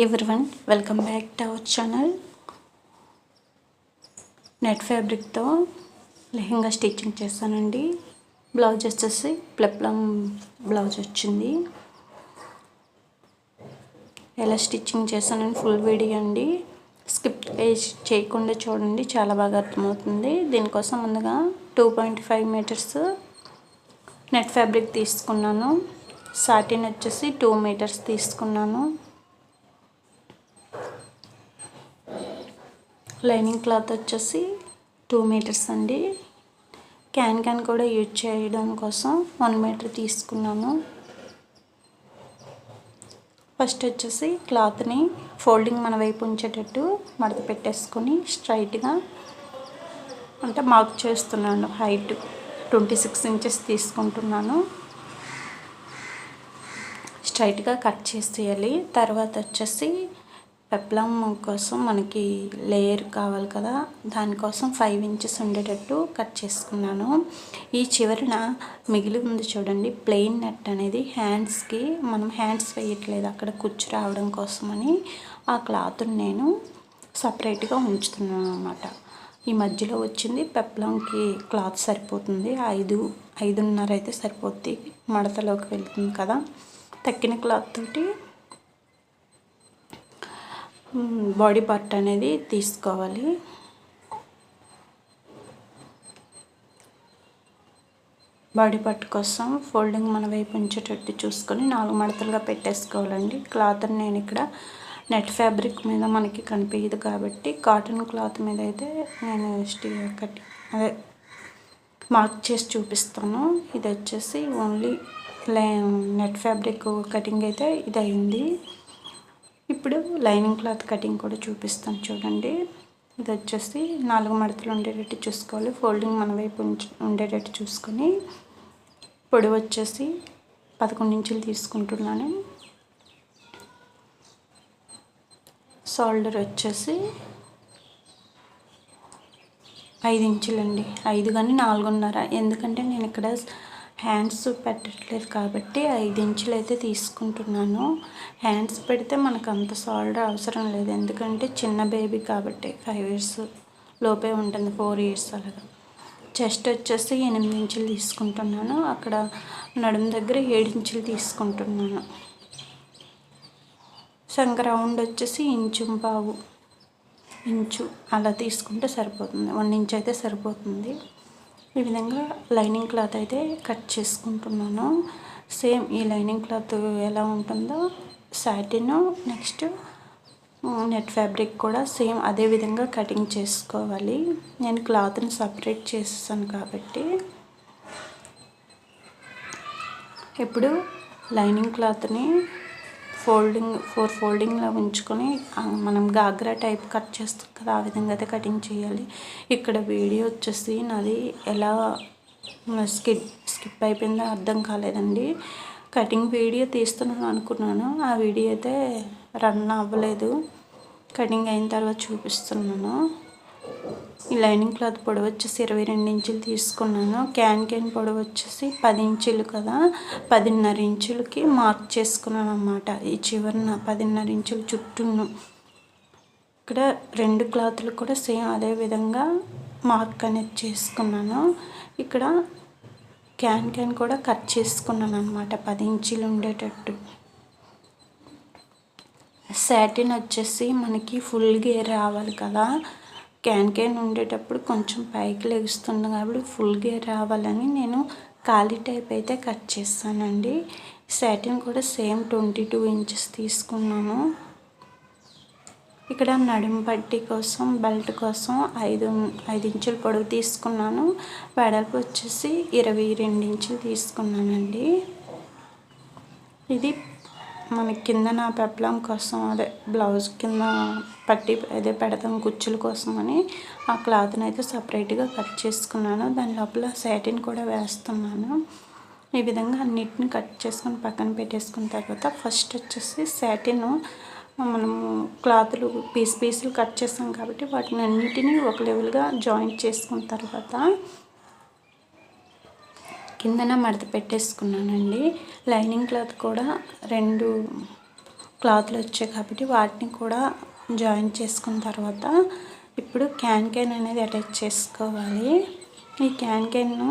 everyone, welcome back to our channel. Net ఫ్యాబ్రిక్తో lehenga stitching చేస్తానండి. Blouse వచ్చేసి ప్లెప్లం బ్లౌజ్ వచ్చింది. ఎలా స్టిచ్చింగ్ చేస్తానని ఫుల్ వీడియో అండి, స్కిప్ చేయకుండా చూడండి, చాలా బాగా అర్థమవుతుంది. దీనికోసం ముందుగా 2.5 మీటర్స్ నెట్ ఫ్యాబ్రిక్ తీసుకున్నాను. సాటిన్ వచ్చేసి 2 మీటర్స్ తీసుకున్నాను. లైనింగ్ క్లాత్ వచ్చేసి 2 మీటర్స్ అండి. క్యాన్ కూడా యూజ్ చేయడం కోసం 1 మీటర్ తీసుకున్నాను. ఫస్ట్ వచ్చేసి క్లాత్ని ఫోల్డింగ్ మన వైపు ఉంచేటట్టు మడత పెట్టేసుకొని స్ట్రైట్గా అంటే మార్క్ చేస్తున్నాను. హైట్ 26 ఇంచెస్ తీసుకుంటున్నాను. స్ట్రైట్గా కట్ చేసేయాలి. తర్వాత వచ్చేసి పెప్లం కోసం మనకి లేయర్ కావాలి కదా, దానికోసం 5 ఇంచెస్ ఉండేటట్టు కట్ చేసుకున్నాను. ఈ చివరన మిగిలి ఉంది చూడండి ప్లెయిన్ నెట్ అనేది, హ్యాండ్స్కి మనం హ్యాండ్స్ వేయట్లేదు, అక్కడ కుచ్చు రావడం కోసమని ఆ క్లాత్ని నేను సపరేట్గా ఉంచుతున్నాను అన్నమాట. ఈ మధ్యలో వచ్చింది పెప్లంకి క్లాత్ సరిపోతుంది. 5.5 అయితే సరిపోద్ది, మడతలోకి వెళ్తుంది కదా. తక్కిన క్లాత్ తోటి బాడీ పార్ట్ అనేది తీసుకోవాలి. బాడీ పార్ట్ కోసం ఫోల్డింగ్ మన వైపు ఉంచేటట్టు చూసుకొని 4 మడతలుగా పెట్టేసుకోవాలండి. క్లాత్ని నేను ఇక్కడ నెట్ ఫ్యాబ్రిక్ మీద మనకి కనిపించదు కాబట్టి కాటన్ క్లాత్ మీద అయితే నేను అదే మార్క్ చేసి చూపిస్తాను. ఇది వచ్చేసి ఓన్లీ నెట్ ఫ్యాబ్రిక్ కటింగ్ అయితే ఇది అయింది. ఇప్పుడు లైనింగ్ క్లాత్ కటింగ్ కూడా చూపిస్తాను చూడండి. ఇది వచ్చేసి 4 మడతలు ఉండేటట్టు చూసుకోవాలి. ఫోల్డింగ్ మన వైపు ఉండేటట్టు చూసుకొని పొడవు వచ్చేసి 11 ఇంచులు తీసుకుంటున్నాను. షోల్డర్ వచ్చేసి 5 ఇంచులండి. 5 కానీ 4.5, ఎందుకంటే నేను ఇక్కడ హ్యాండ్స్ పెట్టట్లేదు కాబట్టి 5 ఇంచులు అయితే తీసుకుంటున్నాను. హ్యాండ్స్ పెడితే మనకు అంత షోల్డర్ అవసరం లేదు, ఎందుకంటే చిన్న బేబీ కాబట్టి 5 ఇయర్స్ లోపే ఉంటుంది, 4 ఇయర్స్ అలాగా. చెస్ట్ వచ్చేసి 8 ఇంచులు తీసుకుంటున్నాను. అక్కడ నడుము దగ్గర 7 ఇంచులు తీసుకుంటున్నాను. సంక రౌండ్ వచ్చేసి 1.5 ఇంచు అలా తీసుకుంటే సరిపోతుంది. 1 ఇంచ్ అయితే సరిపోతుంది. ఈ విధంగా లైనింగ్ క్లాత్ అయితే కట్ చేసుకుంటున్నాను. సేమ్ ఈ లైనింగ్ క్లాత్ ఎలా ఉంటుందో సాటిన్ నెక్స్ట్ నెట్ ఫ్యాబ్రిక్ కూడా సేమ్ అదే విధంగా కటింగ్ చేసుకోవాలి. నేను క్లాత్ని సపరేట్ చేసేసాను కాబట్టి ఇప్పుడు లైనింగ్ క్లాత్ని ఫోర్ ఫోల్డింగ్లో ఉంచుకొని మనం గాగ్రా టైప్ కట్ చేస్తాం కదా, ఆ విధంగా అయితే కటింగ్ చేయాలి. ఇక్కడ వీడియో వచ్చేసి నాది ఎలా స్కిప్ అయిపోయిందో అర్థం కాలేదండి. కటింగ్ వీడియో తీస్తున్నాను అనుకున్నాను, ఆ వీడియో అయితే రన్ అవ్వలేదు. కటింగ్ అయిన తర్వాత చూపిస్తున్నాను. ఈ లైనింగ్ క్లాత్ పొడవు వచ్చేసి 22 ఇంచులు తీసుకున్నాను. క్యాన్ పొడవు వచ్చేసి 10 ఇంచులు కదా, 10.5 ఇంచులకి మార్క్ చేసుకున్నాను అన్నమాట. ఈ చివరన 10.5 ఇంచుల చుట్టూను ఇక్కడ 2 క్లాత్లు కూడా సేమ్ అదే విధంగా మార్క్ అనేది చేసుకున్నాను. ఇక్కడ క్యాన్ కూడా కట్ చేసుకున్నాను అన్నమాట, 10 ఇంచులు ఉండేటట్టు. సాటిన్ వచ్చేసి మనకి ఫుల్ గేర్ రావాలి కదా, క్యాన్ ఉండేటప్పుడు కొంచెం పైకి లెగుస్తుంది కాబట్టి ఫుల్ గేర్ రావాలని నేను ఖాళీ టైప్ అయితే కట్ చేస్తానండి. సాటిన్ కూడా సేమ్ 22 ఇంచెస్ తీసుకున్నాను. ఇక్కడ నడుము పట్టీ కోసం బెల్ట్ కోసం 5 ఇంచుల పొడవు తీసుకున్నాను. వెడల్పు వచ్చేసి 22 ఇంచులు తీసుకున్నానండి. ఇది మన కింద నా పెప్లం కోసం అదే బ్లౌజ్ కింద పట్టి అదే పెడతాం కుచ్చుల కోసం అని ఆ క్లాత్ని అయితే సపరేట్గా కట్ చేసుకున్నాను. దాని లోపల సాటిన్ కూడా వేస్తున్నాను. ఈ విధంగా అన్నిటిని కట్ చేసుకొని పక్కన పెట్టేసుకున్న తర్వాత ఫస్ట్ వచ్చేసి సాటిన్ మనము క్లాత్లు పీసులు కట్ చేస్తాం కాబట్టి వాటిని అన్నిటినీ ఒక లెవెల్గా జాయింట్ చేసుకున్న తర్వాత కిందన మడత పెట్టేసుకున్నానండి. లైనింగ్ క్లాత్ కూడా 2 క్లాత్లు వచ్చాయి కాబట్టి వాటిని కూడా జాయిన్ చేసుకున్న తర్వాత ఇప్పుడు క్యాన్ అనేది అటాచ్ చేసుకోవాలి. ఈ క్యాన్ను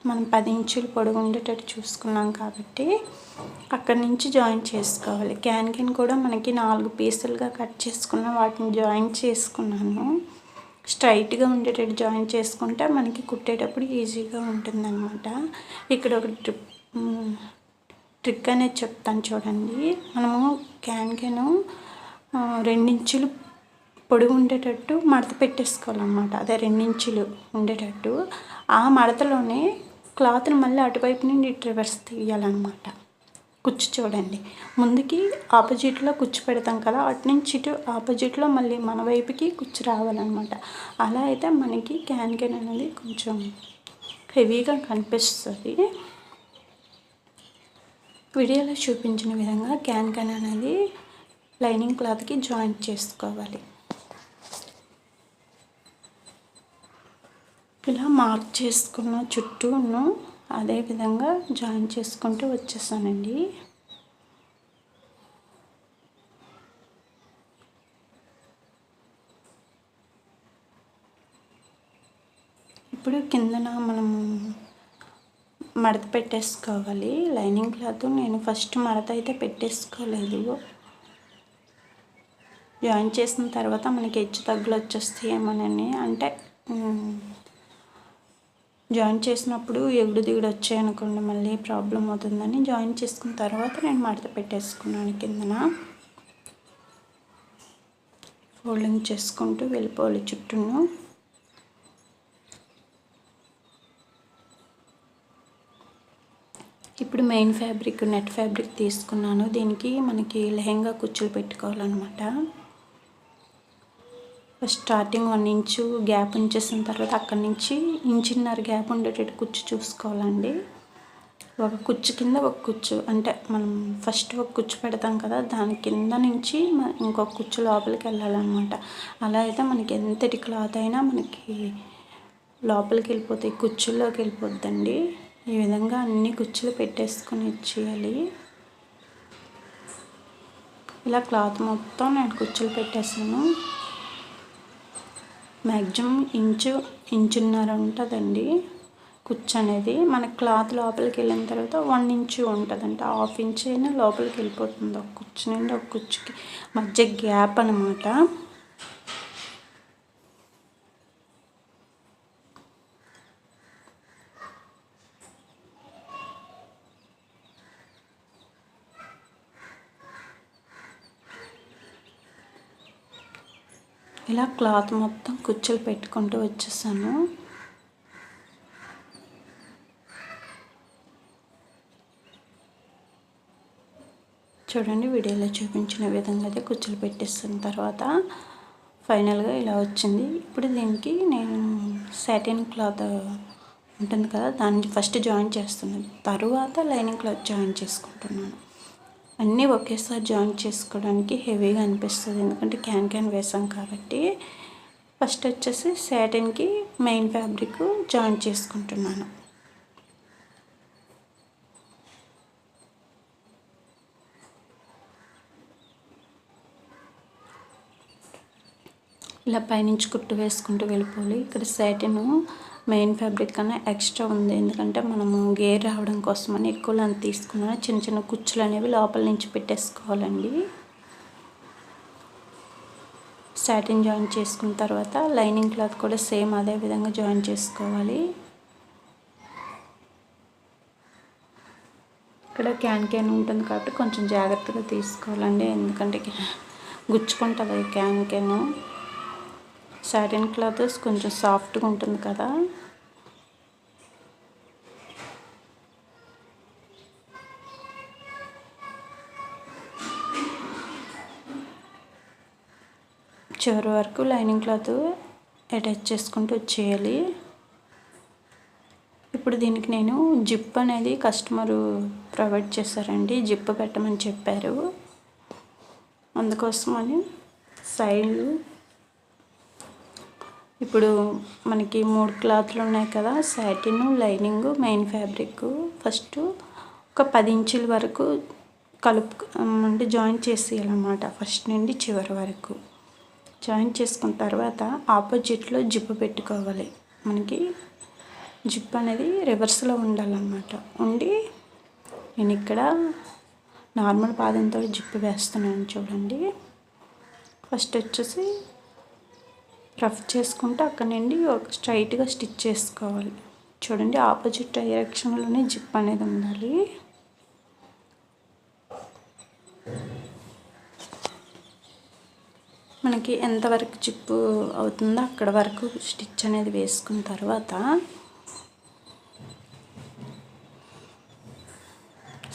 మనం 10 ఇంచులు పొడవు ఉండేటట్టు చూసుకున్నాం కాబట్టి అక్కడి నుంచి జాయిన్ చేసుకోవాలి. క్యాన్ కూడా మనకి 4 పీసులుగా కట్ చేసుకున్న వాటిని జాయిన్ చేసుకున్నాను. స్ట్రైట్గా ఉండేటట్టు జాయిన్ చేసుకుంటే మనకి కుట్టేటప్పుడు ఈజీగా ఉంటుందన్నమాట. ఇక్కడ ఒక ట్రిక్ అనేది చెప్తాను చూడండి. మనము క్యాన్ 2 ఇంచులు పొడవు ఉండేటట్టు మడత పెట్టేసుకోవాలన్నమాట. అదే 2 ఇంచులు ఉండేటట్టు ఆ మడతలోనే క్లాత్ని మళ్ళీ అటువైపు నుండి రివర్స్ తీయాలన్నమాట. కుచ్చు చూడండి, ముందుకి ఆపోజిట్లో కుచ్చు పెడతాం కదా, అటు నుంచి ఇటు ఆపోజిట్లో మళ్ళీ మన వైపుకి కుచ్చు రావాలన్నమాట. అలా అయితే మనకి క్యాన్ అనేది కొంచెం హెవీగా కనిపిస్తుంది. వీడియోలో చూపించిన విధంగా క్యాన్ అనేది లైనింగ్ క్లాత్కి జాయింట్ చేసుకోవాలి. ఇలా మార్క్ చేసుకున్న చుట్టూను అదే విధంగా జాయిన్ చేసుకుంటూ వచ్చేసానండి. ఇప్పుడు కిందన మనం మడత పెట్టేసుకోవాలి. లైనింగ్ క్లాత్ నేను ఫస్ట్ మడత అయితే పెట్టేసుకోలేదు. జాయిన్ చేసిన తర్వాత మనకి హెచ్చు తగ్గులు వచ్చేస్తాయేమోనని, అంటే జాయిన్ చేసినప్పుడు ఎగుడు దిగుడు వచ్చాయనుకోండి మళ్ళీ ప్రాబ్లం అవుతుందని జాయిన్ చేసుకున్న తర్వాత నేను మడత పెట్టేసుకున్నాను. కిందన ఫోల్డింగ్ చేసుకుంటూ వెళ్ళిపోవాలి చుట్టూను. ఇప్పుడు మెయిన్ ఫ్యాబ్రిక్ నెట్ ఫ్యాబ్రిక్ తీసుకున్నాను. దీనికి మనకి లెహంగా కుచ్చులు పెట్టుకోవాలన్నమాట. స్టార్టింగ్ 1 ఇంచు గ్యాప్ ఉంచేసిన తర్వాత అక్కడి నుంచి 1.5 ఇంచు గ్యాప్ ఉండేటట్టు కుచ్చు చూసుకోవాలండి. ఒక కుచ్చు కింద ఒక కుచ్చు, అంటే మనం ఫస్ట్ ఒక కుచ్చు పెడతాం కదా, దాని కింద నుంచి ఇంకొక కుచ్చు లోపలికి వెళ్ళాలన్నమాట. అలా అయితే మనకి ఎంతటి క్లాత్ అయినా మనకి లోపలికి వెళ్ళిపోతాయి, కుచ్చుల్లోకి వెళ్ళిపోద్దండి. ఈ విధంగా అన్ని కుచ్చులు పెట్టేసుకొని ఇచ్చేయాలి. ఇలా క్లాత్ మొత్తం నేను కుచ్చులు పెట్టేసాను. మ్యాక్సిమం 1.5 ఇంచున్నర ఉంటుందండి కుచ్చు అనేది. మన క్లాత్ లోపలికి వెళ్ళిన తర్వాత 1 ఇంచు ఉంటుందంట, 1/2 ఇంచు అయినా లోపలికి వెళ్ళిపోతుంది. ఒక కుచ్చు నుండి ఒక కుచ్చుకి మధ్య గ్యాప్ అనమాట. ఇలా క్లాత్ మొత్తం కుచ్చులు పెట్టుకుంటూ వచ్చేసాను. చూడండి, వీడియోలో చూపించిన విధంగా అయితే కుచ్చులు పెట్టేసిన తర్వాత ఫైనల్గా ఇలా వచ్చింది. ఇప్పుడు దీనికి నేను సాటిన్ క్లాత్ ఉంటుంది కదా, దాన్ని ఫస్ట్ జాయిన్ చేస్తున్నాను, తర్వాత లైనింగ్ క్లాత్ జాయిన్ చేసుకుంటున్నాను. అన్నీ ఒకేసారి జాయిన్ చేసుకోవడానికి హెవీగా అనిపిస్తుంది, ఎందుకంటే క్యాన్ వేసాం కాబట్టి. ఫస్ట్ వచ్చేసి సాటిన్కి మెయిన్ ఫ్యాబ్రిక్ జాయిన్ చేసుకుంటున్నాను. ఇలా పైనుంచి కుట్టు వేసుకుంటూ వెళ్ళిపోవాలి. ఇక్కడ సాటిన్ మెయిన్ ఫ్యాబ్రిక్ కన్నా ఎక్స్ట్రా ఉంది, ఎందుకంటే మనము గేర్ రావడం కోసమని ఎక్కువ లెంత్ తీసుకున్నాను. చిన్న చిన్న కుచ్చులు అనేవి లోపల నుంచి పెట్టేసుకోవాలండి. సాటిన్ జాయిన్ చేసుకున్న తర్వాత లైనింగ్ క్లాత్ కూడా సేమ్ అదే విధంగా జాయిన్ చేసుకోవాలి. ఇక్కడ క్యాన్ ఉంటుంది కాబట్టి కొంచెం జాగ్రత్తగా తీసుకోవాలండి, ఎందుకంటే గుచ్చుకుంటుంది క్యాన్. సాటిన్ క్లాత్ కొంచెం సాఫ్ట్గా ఉంటుంది కదా. చివరి వరకు లైనింగ్ క్లాత్ అటాచ్ చేసుకుంటూ వచ్చేయాలి. ఇప్పుడు దీనికి నేను జిప్ అనేది కస్టమరు ప్రొవైడ్ చేశారండి, జిప్ పెట్టమని చెప్పారు. అందుకోసమని సైడ్ ఇప్పుడు మనకి 3 క్లాత్లు ఉన్నాయి కదా, satin, lining, main fabric. First ఒక 10 ఇంచుల వరకు అంటే జాయిన్ చేసేయాలన్నమాట ఫస్ట్ నుండి చివరి వరకు. జాయిన్ చేసుకున్న తర్వాత ఆపోజిట్లో జిప్పు పెట్టుకోవాలి. మనకి జిప్ అనేది రివర్స్లో ఉండాలన్నమాట. ఉండి నేను ఇక్కడ నార్మల్ పాదంతో జిప్పు వేస్తున్నాను చూడండి. ఫస్ట్ వచ్చేసి రఫ్ చేసుకుంటే అక్కడ నుండి ఒక స్ట్రైట్గా స్టిచ్ చేసుకోవాలి. చూడండి ఆపోజిట్ డైరెక్షన్లోనే జిప్ అనేది ఉండాలి. మనకి ఎంతవరకు జిప్పు అవుతుందో అక్కడ వరకు స్టిచ్ అనేది వేసుకున్న తర్వాత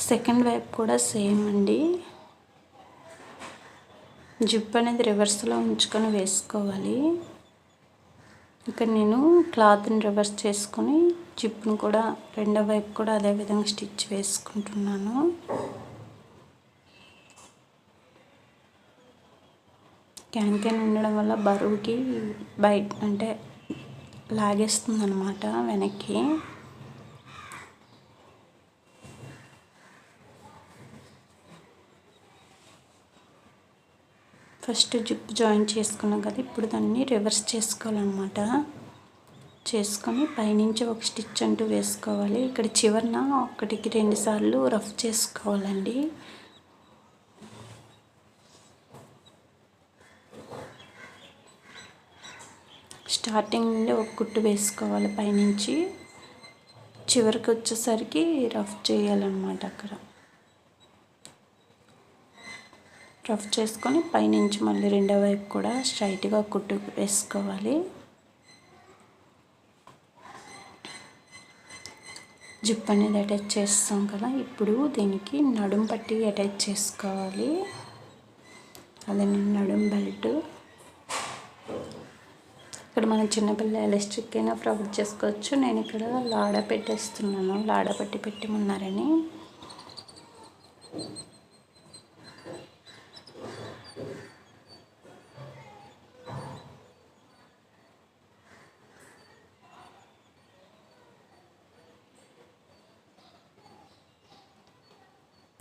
సెకండ్ వైపు కూడా సేమ్ అండి. జిప్ అనేది రివర్స్లో ఉంచుకొని వేసుకోవాలి. ఇక్కడ నేను క్లాత్ని రివర్స్ చేసుకొని జిప్ను కూడా రెండో వైపు కూడా అదే విధంగా స్టిచ్ వేసుకుంటున్నాను. క్యాన్ ఉండడం వల్ల బరువుకి బయట అంటే లాగేస్తుంది అన్నమాట వెనక్కి. ఫస్ట్ జిప్ జాయిన్ చేసుకున్నాం కదా, ఇప్పుడు దాన్ని రివర్స్ చేసుకోవాలన్నమాట. చేసుకొని పైనుంచి ఒక స్టిచ్ అంటూ వేసుకోవాలి. ఇక్కడ చివరన 1కి 2 సార్లు రఫ్ చేసుకోవాలండి. స్టార్టింగ్ నుండి ఒక కుట్టు వేసుకోవాలి పైనుంచి, చివరికి వచ్చేసరికి రఫ్ చేయాలన్నమాట. అక్కడ రఫ్ చేసుకొని పైనుంచి మళ్ళీ రెండో వైపు కూడా స్ట్రైట్గా కుట్టు వేసుకోవాలి. జిప్ అనేది అటాచ్ చేస్తాం కదా, ఇప్పుడు దీనికి నడుం పట్టి అటాచ్ చేసుకోవాలి. అదే నడుం బెల్ట్. ఇక్కడ మన చిన్నపిల్ల ఎలాస్టిక్ అయినా ప్రొవైడ్ చేసుకోవచ్చు. నేను ఇక్కడ లాడా పెట్టేస్తున్నాను, లాడా పట్టి పెట్టమన్నారని.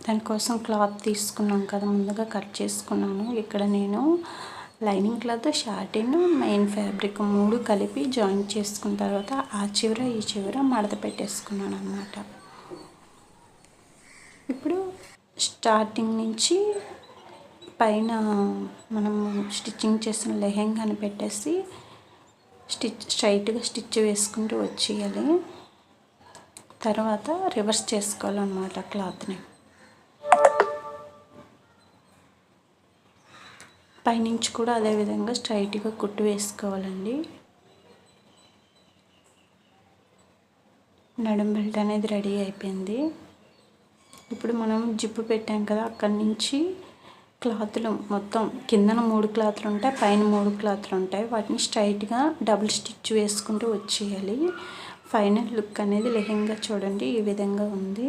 దానికోసం క్లాత్ తీసుకున్నాం కదా, ముందుగా కట్ చేసుకున్నాను. ఇక్కడ నేను లైనింగ్ క్లాత్, షార్టిన్, మెయిన్ ఫ్యాబ్రిక్ 3 కలిపి జాయిన్ చేసుకున్న తర్వాత ఆ చివర ఈ చివర మడత పెట్టేసుకున్నాను అన్నమాట. ఇప్పుడు స్టార్టింగ్ నుంచి పైన మనం స్టిచ్చింగ్ చేసిన లెహెంగాని పెట్టేసి స్ట్రైట్గా స్టిచ్ వేసుకుంటూ వచ్చేయాలి. తర్వాత రివర్స్ చేసుకోవాలన్నమాట క్లాత్ని. పైనుంచి కూడా అదేవిధంగా స్ట్రైట్గా కుట్టు వేసుకోవాలండి. నడుం బెల్ట్ అనేది రెడీ అయిపోయింది. ఇప్పుడు మనం జిప్పు పెట్టాం కదా, అక్కడి నుంచి క్లాతులు మొత్తం కిందన 3 క్లాతులు ఉంటాయి, పైన 3 క్లాతులు ఉంటాయి. వాటిని స్ట్రైట్గా డబుల్ స్టిచ్ వేసుకుంటూ వచ్చేయాలి. ఫైనల్ లుక్ అనేది లెహెంగా చూడండి ఈ విధంగా ఉంది.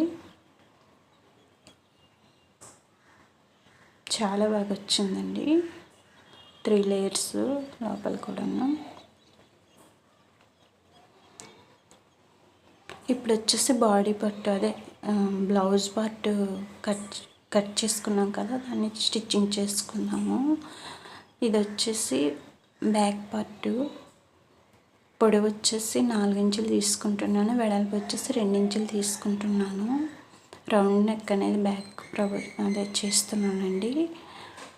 చాలా బాగా వచ్చిందండి. 3 లేయర్స్ లోపల కూడాను. ఇప్పుడు వచ్చేసి బాడీ పార్ట్, అదే బ్లౌజ్ పార్ట్ కట్ చేసుకున్నాం కదా, దాన్ని స్టిచ్చింగ్ చేసుకున్నాము. ఇది వచ్చేసి బ్యాక్ పార్ట్. పొడవు వచ్చేసి 4 ఇంచులు తీసుకుంటున్నాను, వెడల్పు వచ్చేసి 2 ఇంచులు తీసుకుంటున్నాను. రౌండ్ నెక్ అనేది బ్యాక్ అదే చేస్తున్నానండి.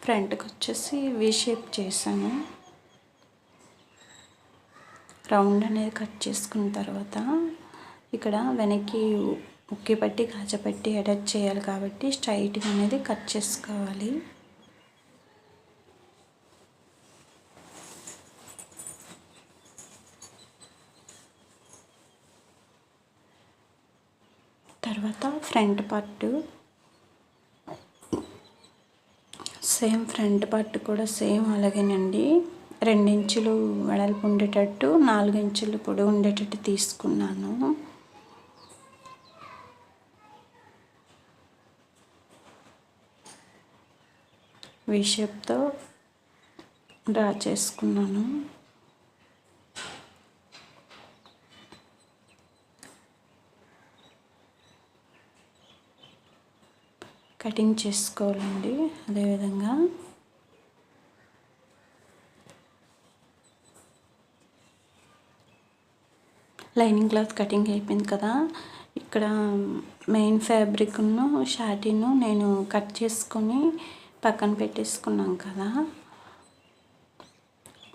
ఫ్రంట్కి వచ్చేసి వి షేప్ చేశాను. రౌండ్ అనేది కట్ చేసుకున్న తర్వాత ఇక్కడ వెనక్కి ఉక్కి పట్టి కాజపట్టి అటాచ్ చేయాలి కాబట్టి స్ట్రైట్గా అనేది కట్ చేసుకోవాలి. తర్వాత front part same, front part కూడా సేమ్ అలాగేనండి. 2 ఇంచులు వెడల్పు ఉండేటట్టు, 4 ఇంచులు పొడవు ఉండేటట్టు తీసుకున్నాను. వి షేప్తో డ్రా చేసుకున్నాను. కటింగ్ చేసుకోవాలండి. అదేవిధంగా లైనింగ్ క్లాత్ కటింగ్ అయిపోయింది కదా. ఇక్కడ మెయిన్ ఫ్యాబ్రిక్ను షార్టీను నేను కట్ చేసుకొని పక్కన పెట్టేసుకున్నాం కదా,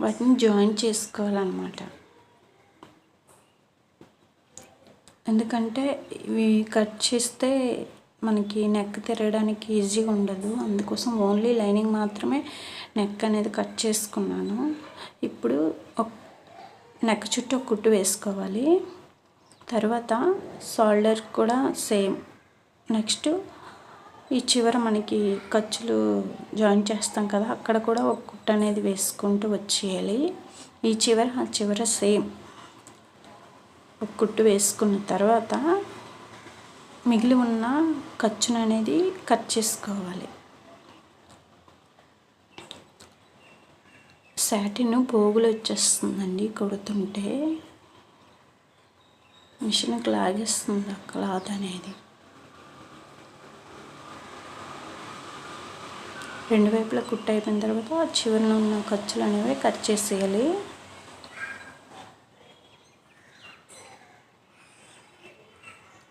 వాటిని జాయిన్ చేసుకోవాలన్నమాట. ఎందుకంటే ఇవి కట్ చేస్తే మనకి నెక్ తిరగడానికి ఈజీగా ఉండదు. అందుకోసం ఓన్లీ లైనింగ్ మాత్రమే నెక్ అనేది కట్ చేసుకున్నాను. ఇప్పుడు నెక్ చుట్టూ ఒక కుట్టు వేసుకోవాలి. తర్వాత షోల్డర్ కూడా సేమ్. నెక్స్ట్ ఈ చివర మనకి ఖర్చులు జాయిన్ చేస్తాం కదా, అక్కడ కూడా ఒక కుట్టు అనేది వేసుకుంటూ వచ్చేయాలి. ఈ చివర ఆ చివర సేమ్ ఒక కుట్టు వేసుకున్న తర్వాత మిగిలి ఉన్న ఖర్చును అనేది కట్ చేసుకోవాలి. సాటిన్ పోగులు వచ్చేస్తుందండి కుడుతుంటే, మిషన్కి లాగేస్తుంది ఆ క్లాత్ అనేది. రెండు వైపులా కుట్టు అయిపోయిన తర్వాత చివరిన ఉన్న ఖర్చులు అనేవి కట్ చేసేయాలి.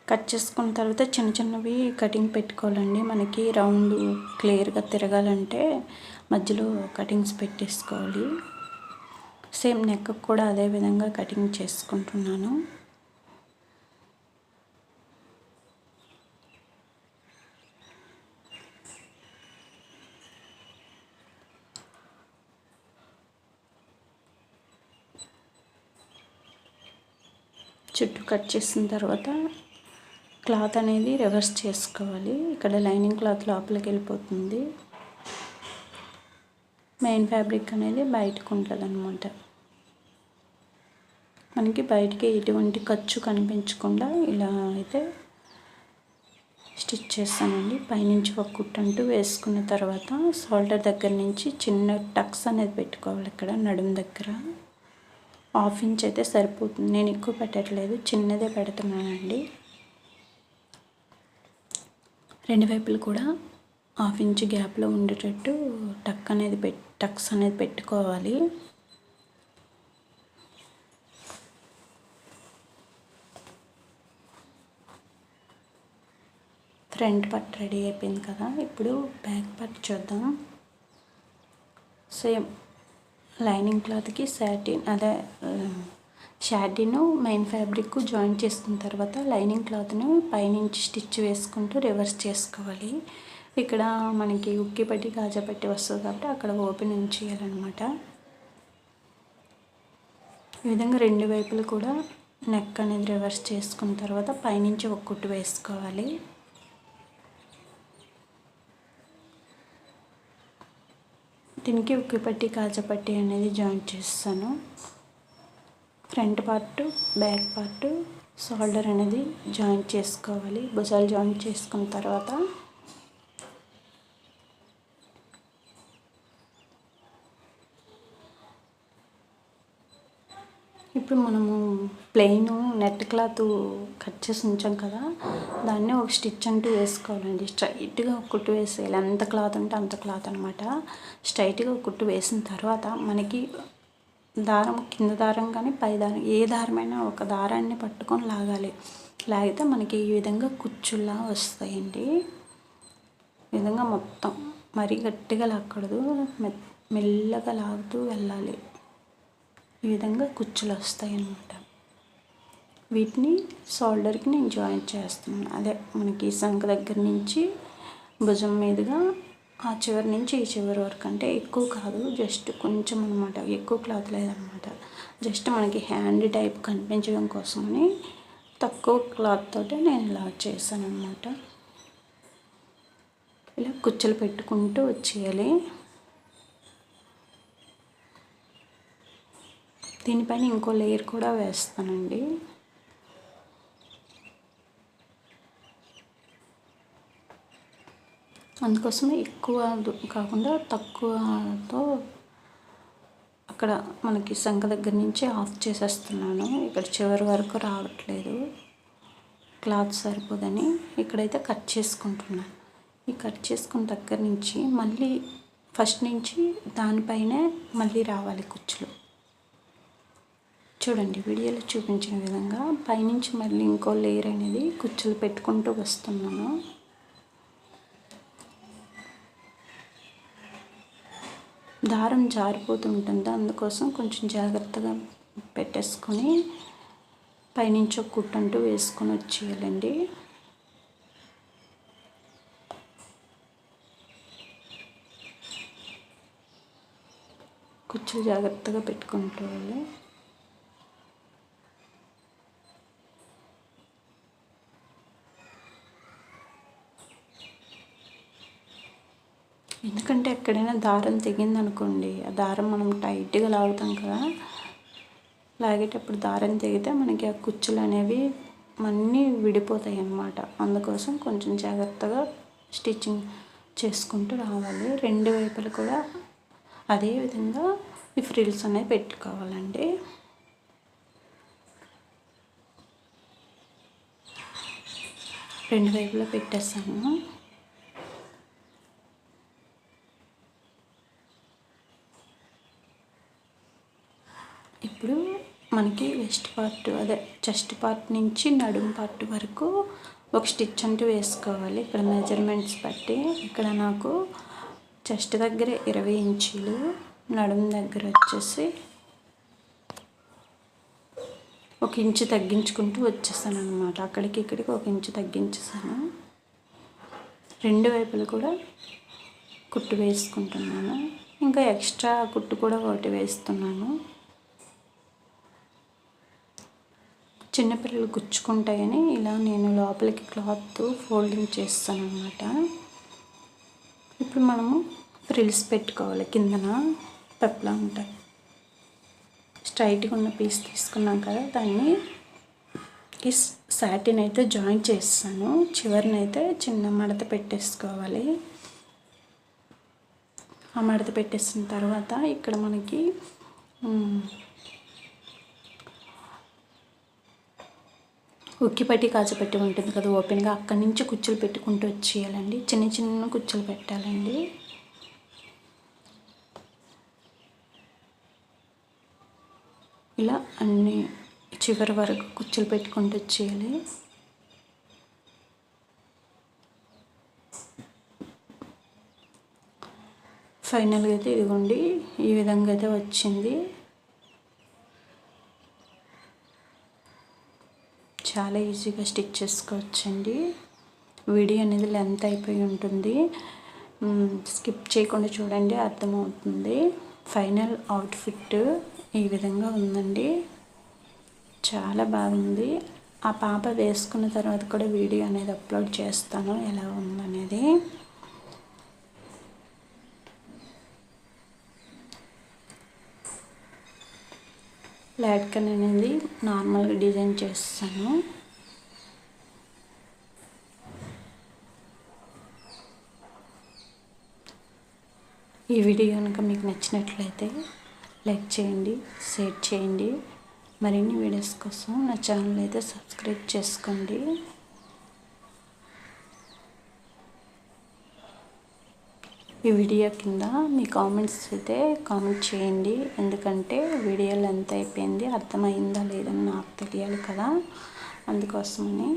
కట్ చేసుకున్న తర్వాత చిన్న చిన్నవి కటింగ్ పెట్టుకోవాలండి. మనకి రౌండ్ క్లియర్గా తిరగాలంటే మధ్యలో కటింగ్స్ పెట్టేసుకోవాలి. సేమ్ నెక్ కూడా అదే విధంగా కటింగ్ చేసుకుంటున్నాను. చుట్టూ కట్ చేసిన తర్వాత క్లాత్ అనేది రివర్స్ చేసుకోవాలి. ఇక్కడ లైనింగ్ క్లాత్ లోపలికి వెళ్ళిపోతుంది, మెయిన్ ఫ్యాబ్రిక్ అనేది బయటకు ఉంటుంది అన్నమాట. మనకి బయటికి ఎటువంటి ఖర్చు కనిపించకుండా ఇలా అయితే స్టిచ్ చేస్తానండి. పైనుంచి ఒక కుట్టు అంటూ వేసుకున్న తర్వాత షోల్డర్ దగ్గర నుంచి చిన్న టక్స్ అనేది పెట్టుకోవాలి. ఇక్కడ నడుము దగ్గర 1/2 ఇంచ్ అయితే సరిపోతుంది. నేను ఎక్కువ పెట్టట్లేదు, చిన్నదే పెడుతున్నానండి. రెండు వైపులు కూడా 1/2 ఇంచ్ గ్యాప్లో ఉండేటట్టు టక్స్ అనేది పెట్టుకోవాలి. ఫ్రంట్ పార్ట్ రెడీ అయిపోయింది కదా. ఇప్పుడు బ్యాక్ పార్ట్ చూద్దాం. సేమ్ లైనింగ్ క్లాత్కి షార్టీను మెయిన్ ఫ్యాబ్రిక్ జాయిన్ చేసుకున్న తర్వాత లైనింగ్ క్లాత్ను పైనుంచి స్టిచ్ వేసుకుంటూ రివర్స్ చేసుకోవాలి. ఇక్కడ మనకి ఉక్కి పట్టి కాజా పట్టి వస్తుంది కాబట్టి అక్కడ ఓపెన్ ఉంచేయాలన్నమాట. ఈ విధంగా రెండు వైపులు కూడా నెక్ అనేది రివర్స్ చేసుకున్న తర్వాత పైనుంచి ఒక కుట్టు వేసుకోవాలి. దీనికి ఉక్కి పట్టి కాజా పట్టి అనేది జాయిన్ చేస్తాను. Front part back part shoulder అనేది జాయిన్ చేసుకోవాలి. భుజాలు జాయిన్ చేసుకున్న తర్వాత ఇప్పుడు మనము ప్లెయిన్ నెట్ క్లాత్ కట్ చేసి ఉంచాం కదా, దాన్ని ఒక స్టిచ్ అంటూ వేసుకోవాలండి. స్ట్రైట్గా ఒక కుట్టు వేసేయాలి. ఎంత క్లాత్ ఉంటే అంత క్లాత్ అనమాట. స్ట్రైట్గా ఒక కుట్టు వేసిన తర్వాత మనకి దారం కింద దారం కానీ పై దారం ఏ దారమైనా ఒక దారాన్ని పట్టుకొని లాగాలి. లాగితే మనకి ఈ విధంగా కుచ్చుల్లా వస్తాయండి. ఈ విధంగా మొత్తం మరీ గట్టిగా లాక్కూడదు, మెల్లగా లాగుతూ వెళ్ళాలి. ఈ విధంగా కుచ్చులు వస్తాయి అన్నమాట. వీటిని షోల్డర్కి నేను జాయిన్ చేస్తున్నాను. అదే మనకి సంక దగ్గర నుంచి భుజం మీదుగా ఆ చివరి నుంచి ఈ చివరి వరకు, అంటే ఎక్కువ కాదు, జస్ట్ కొంచెం అనమాట. ఎక్కువ క్లాత్ లేదనమాట. జస్ట్ మనకి హ్యాండ్ టైప్ కనిపించడం కోసమని తక్కువ క్లాత్ తోటి నేను ఇలా చేశాను అనమాట. ఇలా కుచ్చులు పెట్టుకుంటూ వచ్చేయాలి. దీనిపైన ఇంకో లేయర్ కూడా వేస్తానండి. అందుకోసమే ఎక్కువ కాకుండా తక్కువతో అక్కడ మనకి సంక దగ్గర నుంచి ఆఫ్ చేసేస్తున్నాను. ఇక్కడ చివరి వరకు రావట్లేదు, క్లాత్ సరిపోదని ఇక్కడైతే కట్ చేసుకుంటున్నాను. ఈ కట్ చేసుకున్న దగ్గర నుంచి మళ్ళీ ఫస్ట్ నుంచి దానిపైనే మళ్ళీ రావాలి కుచ్చులు. చూడండి వీడియోలో చూపించిన విధంగా పైనుంచి మళ్ళీ ఇంకో లేయర్ అనేది కుచ్చులు పెట్టుకుంటూ వస్తున్నాను. దారం జారిపోతుంటుంది, అందుకోసం కొంచెం జాగ్రత్తగా పెట్టేసుకొని పైనుంచి ఒక కుట్టు అంటూ వేసుకొని వచ్చేయాలండి. కుచ్చులు జాగ్రత్తగా పెట్టుకుంటావాలి. ఎందుకంటే ఎక్కడైనా దారం తెగిందనుకోండి, ఆ దారం మనం టైట్గా లాగుతాం కదా, లాగేటప్పుడు దారం తెగితే మనకి ఆ కుచ్చులు అనేవి అన్నీ విడిపోతాయి అన్నమాట. అందుకోసం కొంచెం జాగ్రత్తగా స్టిచ్చింగ్ చేసుకుంటూ రావాలి. రెండు వైపులు కూడా అదే విధంగా ఈ ఫ్రిల్స్ అనేవి పెట్టుకోవాలండి. రెండు వైపులా పెట్టేస్తాను. ఇప్పుడు మనకి వెస్ట్ పార్ట్ అదే చెస్ట్ పార్ట్ నుంచి నడుము పార్ట్ వరకు ఒక స్టిచ్ అంటూ వేసుకోవాలి. ఇక్కడ మెజర్మెంట్స్ బట్టి ఇక్కడ నాకు చెస్ట్ దగ్గర 20 ఇంచీలు, నడుము దగ్గర వచ్చేసి 1 ఇంచు తగ్గించుకుంటూ వచ్చేసాను అనమాట. అక్కడికి ఇక్కడికి 1 ఇంచు తగ్గించేసాను. రెండు వైపులు కూడా కుట్టు వేసుకుంటున్నాను. ఇంకా ఎక్స్ట్రా కుట్టు కూడా ఒకటి వేస్తున్నాను. చిన్నపిల్లలు గుచ్చుకుంటాయని ఇలా నేను లోపలికి క్లాత్ ఫోల్డింగ్ చేస్తాను అన్నమాట. ఇప్పుడు మనము ఫ్రిల్స్ పెట్టుకోవాలి. కిందన పెప్లా ఉంటాయి. స్ట్రైట్గా ఉన్న పీస్ తీసుకున్నాం కదా, దాన్ని ఈ సాటిన్ అయితే జాయింట్ చేస్తాను. చివరినైతే చిన్న మడత పెట్టేసుకోవాలి. ఆ మడత పెట్టేసిన తర్వాత ఇక్కడ మనకి ఉక్కిపట్టి కాజపట్టి ఉంటుంది కదా ఓపెన్గా, అక్కడి నుంచి కుచ్చులు పెట్టుకుంటూ వచ్చేయాలండి. చిన్న చిన్న కుచ్చులు పెట్టాలండి. ఇలా అన్ని చివరి వరకు కుచ్చులు పెట్టుకుంటూ వచ్చేయాలి. ఫైనల్గా అయితే ఇదిగోండి ఈ విధంగా అయితే వచ్చింది. చాలా ఈజీగా స్టిచ్ చేసుకోవచ్చండి. వీడియో అనేది లెంత్ అయిపోయి ఉంటుంది, స్కిప్ చేయకుండా చూడండి, అర్థమవుతుంది. ఫైనల్ అవుట్ఫిట్ ఈ విధంగా ఉందండి. చాలా బాగుంది. ఆ పాప వేసుకున్న తర్వాత కూడా వీడియో అనేది అప్లోడ్ చేస్తాను ఎలా ఉందనేది. లైట్ కన్ అనేది నార్మల్గా డిజైన్ చేస్తాను. ఈ వీడియో కనుక మీకు నచ్చినట్లయితే లైక్ చేయండి, షేర్ చేయండి. మరిన్ని వీడియోస్ కోసం నా ఛానల్ అయితే సబ్స్క్రైబ్ చేసుకోండి. ఈ వీడియో కింద మీ కామెంట్స్ అయితే కామెంట్ చేయండి. ఎందుకంటే వీడియో లెంత్ అయిపోయింది, అర్థమైందా లేదని నాకు తెలియాలి కదా, అందుకోసమని.